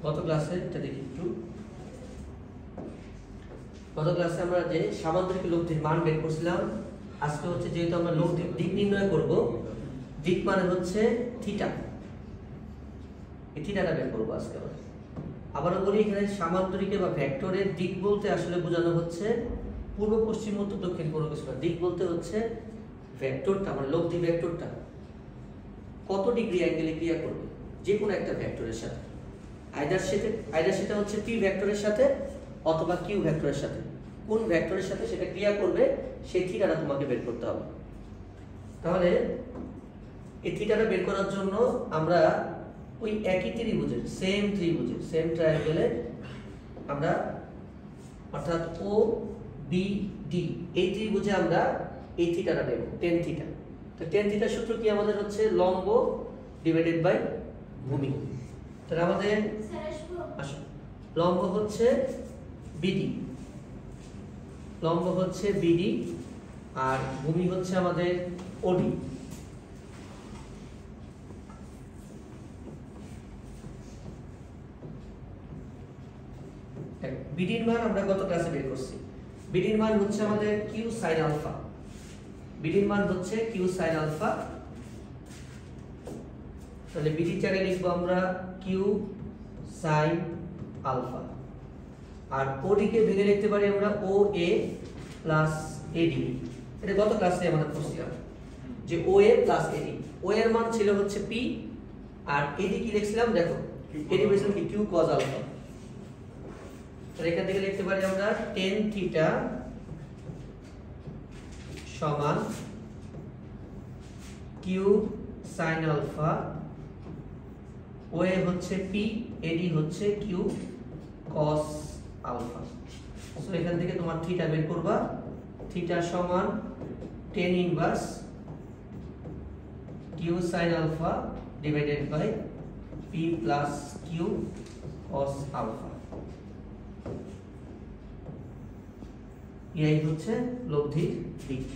গত ক্লাসে এটা দেখি একটু। গত ক্লাসে আমরা যে সামান্তরিক লব্ধির মান বের করছিলাম, আজকে হচ্ছে যেহেতু আমরা লব্ধির দিক নির্ণয় করব, দিক মানে হচ্ছে থিটা, এই থিটাটা বের করব আজকে আমরা। আবারও বলি, এখানে সামান্তরিকে বা ভেক্টরের দিক বলতে আসলে বোঝানো হচ্ছে পূর্ব পশ্চিম উত্তর দক্ষিণ কোনো কিছু না। দিক বলতে হচ্ছে ভেক্টরটা, মানে লব্ধি ভেক্টরটা কত ডিগ্রি অ্যাঙ্গেলে ক্রিয়া করবে যে কোনো একটা ভেক্টরের সাথে, আইদার সেটা হচ্ছে পি ভেক্টরের সাথে অথবা কিউ ভেক্টরের সাথে। কোন ভেক্টরের সাথে সেটা ক্রিয়া করবে সেই থিটাটা তোমাকে বের করতে হবে। তাহলে এই থিটাটা বের করার জন্য আমরা ওই একই ত্রিভুজের সেম ট্রায়াঙ্গেলে আমরা অর্থাৎ ও বি ডি এই ত্রিভুজে আমরা এই থিটাটা নেব, টেন থিটা। তো টেন থিটার সূত্র কি আমাদের হচ্ছে লম্ব ডিভাইডেড বাই ভূমি। তাহলে আমাদের লম্ব হচ্ছে বিডি, আর ভূমি হচ্ছে আমাদের ওডি। বিডির মান আমরা গত ক্লাসে বের করছি। বিডির মান হচ্ছে আমাদের কিউ সাইন আলফা। তাহলে বিডির জায়গায় লিখবো আমরা কিউ সাইন আলফা, আর ওডি কে ভেঙে লিখতে পারি আমরা ও এ প্লাস এডি। এটা গত ক্লাসে আমরা পড়ছিলাম যে ও এ প্লাস এডি। ও এর মান ছিল হচ্ছে পি, আর এডি কি লিখছিলাম দেখো, এডি বলেছিলাম কি কিউ কজ আলফা। তাহলে এখান থেকে লিখতে পারি আমরা টেন থিটা সমান কিউ সাইন আলফা, ও এ হচ্ছে পি, এডি হচ্ছে কিউ কস আলফা। সো এখান থেকে তোমার থিটা বের করবা, থিটা সমান tan inverse q sine alpha divided by p plus q cos alpha. এই হচ্ছে লব্ধির দিক।